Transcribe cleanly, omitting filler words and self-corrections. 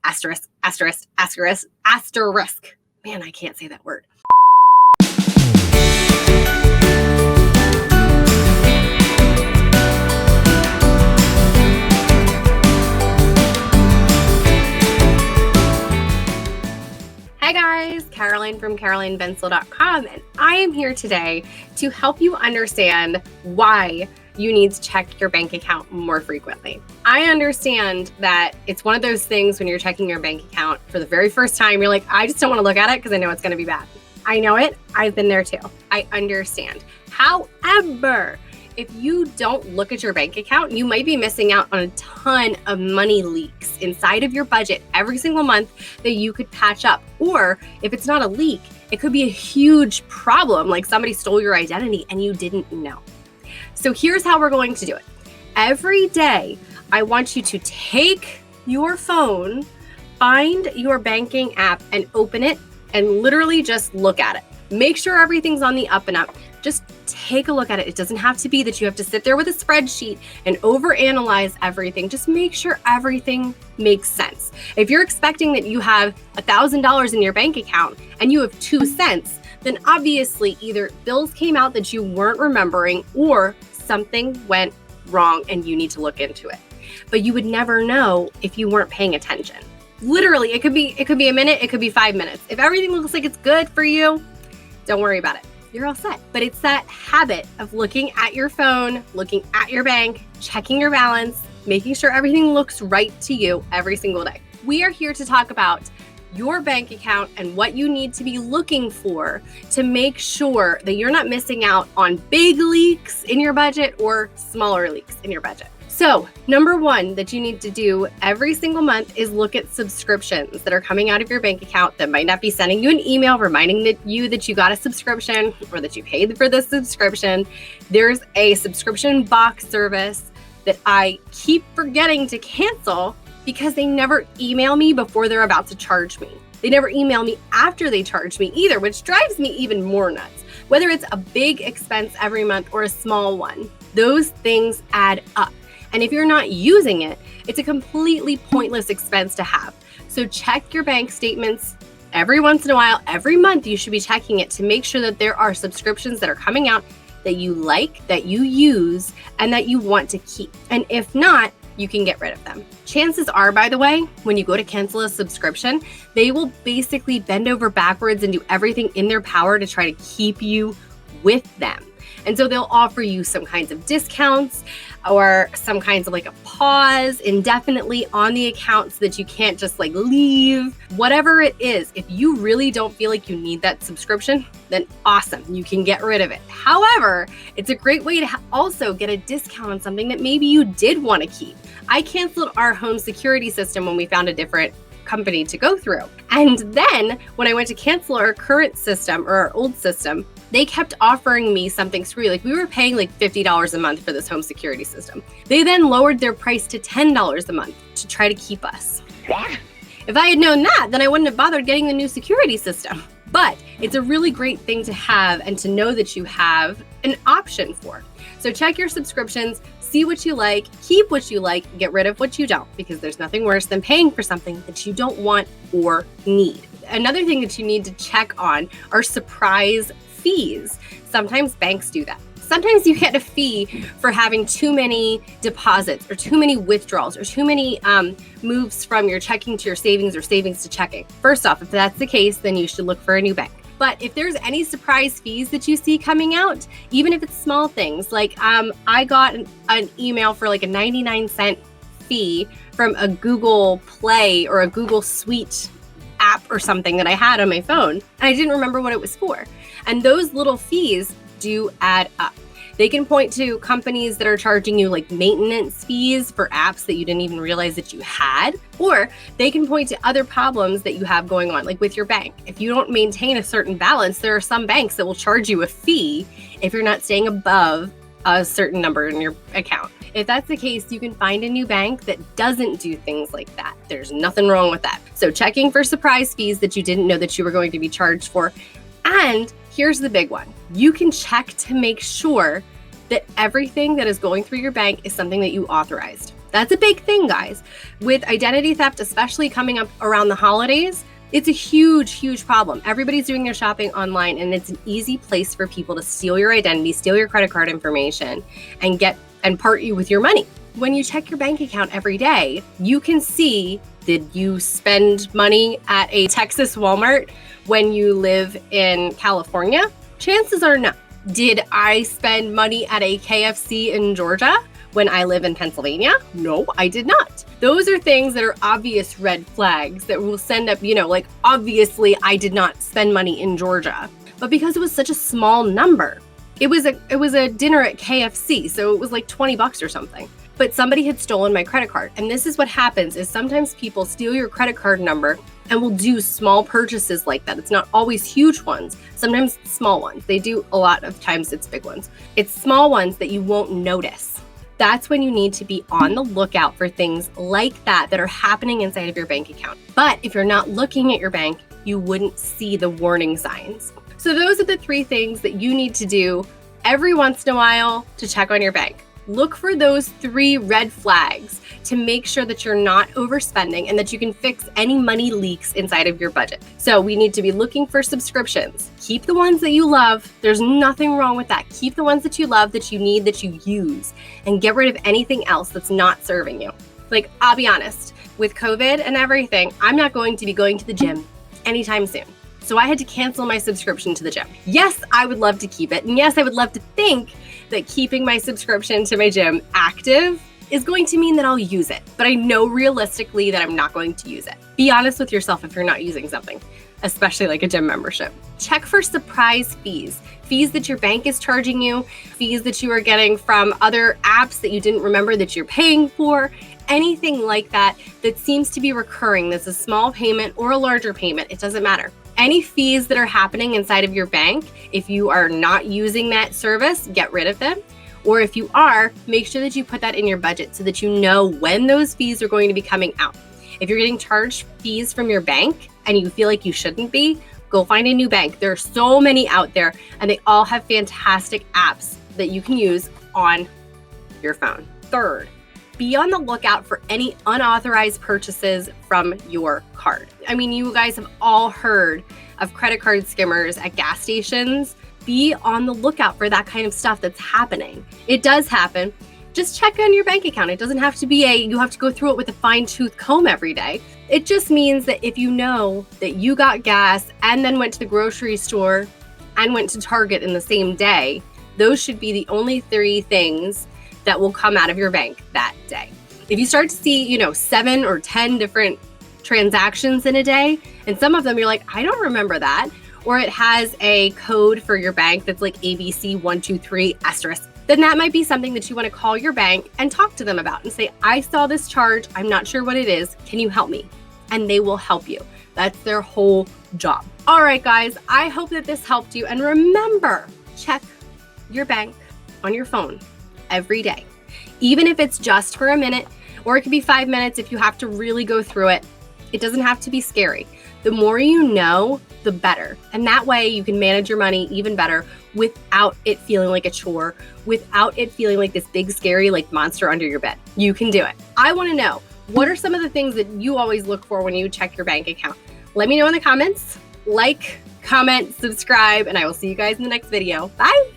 asterisk, asterisk, asterisk, asterisk. Man, I can't say that word. Hi guys, Caroline from CarolineBensel.com, and I am here today to help you understand why you need to check your bank account more frequently. I understand that it's one of those things when you're checking your bank account for the very first time, you're like, I just don't want to look at it because I know it's going to be bad. I know it. I've been there too. I understand. However, if you don't look at your bank account, you might be missing out on a ton of money leaks inside of your budget every single month that you could patch up. Or if it's not a leak, it could be a huge problem, like somebody stole your identity and you didn't know. So here's how we're going to do it. Every day, I want you to take your phone, find your banking app and open it and literally just look at it. Make sure everything's on the up and up. Just take a look at it. It doesn't have to be that you have to sit there with a spreadsheet and overanalyze everything. Just make sure everything makes sense. If you're expecting that you have $1,000 in your bank account and you have 2 cents, then obviously either bills came out that you weren't remembering or something went wrong and you need to look into it. But you would never know if you weren't paying attention. Literally, it could be a minute, it could be 5 minutes. If everything looks like it's good for you, don't worry about it. You're all set. But it's that habit of looking at your phone, looking at your bank, checking your balance, making sure everything looks right to you every single day. We are here to talk about your bank account and what you need to be looking for to make sure that you're not missing out on big leaks in your budget or smaller leaks in your budget. So, number one that you need to do every single month is look at subscriptions that are coming out of your bank account that might not be sending you an email reminding you that you got a subscription or that you paid for the subscription. There's a subscription box service that I keep forgetting to cancel because they never email me before they're about to charge me. They never email me after they charge me either, which drives me even more nuts. Whether it's a big expense every month or a small one, those things add up. And if you're not using it, it's a completely pointless expense to have. So check your bank statements every once in a while. Every month you should be checking it to make sure that there are subscriptions that are coming out that you like, that you use, and that you want to keep. And if not, you can get rid of them. Chances are, by the way, when you go to cancel a subscription, they will basically bend over backwards and do everything in their power to try to keep you with them. And so they'll offer you some kinds of discounts or some kinds of like a pause indefinitely on the account so that you can't just like leave. Whatever it is, if you really don't feel like you need that subscription, then awesome, you can get rid of it. However, it's a great way to also get a discount on something that maybe you did want to keep. I canceled our home security system when we found a different company to go through. And then when I went to cancel our current system or our old system, they kept offering me something screwy. Like we were paying like $50 a month for this home security system. They then lowered their price to $10 a month to try to keep us. What? If I had known that, then I wouldn't have bothered getting the new security system. But it's a really great thing to have and to know that you have an option for. So check your subscriptions, see what you like, keep what you like, get rid of what you don't, because there's nothing worse than paying for something that you don't want or need. Another thing that you need to check on are surprise fees. Sometimes banks do that. Sometimes you get a fee for having too many deposits or too many withdrawals or too many moves from your checking to your savings or savings to checking. First off, if that's the case, then you should look for a new bank. But if there's any surprise fees that you see coming out, even if it's small things, like I got an email for like a 99-cent fee from a Google Play or a Google Suite app or something that I had on my phone, and I didn't remember what it was for. And those little fees do add up. They can point to companies that are charging you like maintenance fees for apps that you didn't even realize that you had, or they can point to other problems that you have going on, like with your bank. If you don't maintain a certain balance, there are some banks that will charge you a fee if you're not staying above a certain number in your account. If that's the case, you can find a new bank that doesn't do things like that. There's nothing wrong with that. So checking for surprise fees that you didn't know that you were going to be charged for. And here's the big one. You can check to make sure that everything that is going through your bank is something that you authorized. That's a big thing, guys. With identity theft, especially coming up around the holidays, it's a huge, huge problem. Everybody's doing their shopping online, and it's an easy place for people to steal your identity, steal your credit card information, and part you with your money. When you check your bank account every day, you can see, did you spend money at a Texas Walmart when you live in California? Chances are no. Did I spend money at a KFC in Georgia when I live in Pennsylvania? No, I did not. Those are things that are obvious red flags that will send up, like obviously I did not spend money in Georgia. But because it was such a small number, it was a dinner at KFC, so it was like $20 or something. But somebody had stolen my credit card. And this is what happens is sometimes people steal your credit card number and will do small purchases like that. It's not always huge ones. Sometimes it's small ones. They do a lot of times it's big ones. It's small ones that you won't notice. That's when you need to be on the lookout for things like that are happening inside of your bank account. But if you're not looking at your bank, you wouldn't see the warning signs. So those are the 3 things that you need to do every once in a while to check on your bank. Look for those 3 red flags to make sure that you're not overspending and that you can fix any money leaks inside of your budget. So we need to be looking for subscriptions. Keep the ones that you love. There's nothing wrong with that. Keep the ones that you love, that you need, that you use, and get rid of anything else that's not serving you. Like, I'll be honest, with COVID and everything, I'm not going to be going to the gym anytime soon. So I had to cancel my subscription to the gym. Yes, I would love to keep it. And yes, I would love to think that keeping my subscription to my gym active is going to mean that I'll use it. But I know realistically that I'm not going to use it. Be honest with yourself if you're not using something, especially like a gym membership. Check for surprise fees that your bank is charging you, fees that you are getting from other apps that you didn't remember that you're paying for. Anything like that seems to be recurring. That's a small payment or a larger payment. It doesn't matter. Any fees that are happening inside of your bank, if you are not using that service, get rid of them. Or if you are, make sure that you put that in your budget so that you know when those fees are going to be coming out. If you're getting charged fees from your bank and you feel like you shouldn't be, go find a new bank. There are so many out there, and they all have fantastic apps that you can use on your phone. Third, be on the lookout for any unauthorized purchases from your card. I mean, you guys have all heard of credit card skimmers at gas stations. Be on the lookout for that kind of stuff that's happening. It does happen. Just check on your bank account. It doesn't have to be you have to go through it with a fine-tooth comb every day. It just means that if you know that you got gas and then went to the grocery store and went to Target in the same day, those should be the only 3 things that will come out of your bank that day. If you start to see, 7 or 10 different transactions in a day, and some of them you're like, I don't remember that, or it has a code for your bank that's like ABC123*, then that might be something that you want to call your bank and talk to them about and say, I saw this charge. I'm not sure what it is. Can you help me? And they will help you. That's their whole job. All right, guys, I hope that this helped you. And remember, check your bank on your phone every day, even if it's just for a minute, or it could be 5 minutes if you have to really go through it. It doesn't have to be scary. The more you know, the better. And that way you can manage your money even better without it feeling like a chore, without it feeling like this big, scary, monster under your bed. You can do it. I want to know, what are some of the things that you always look for when you check your bank account? Let me know in the comments. Like, comment, subscribe, and I will see you guys in the next video. Bye.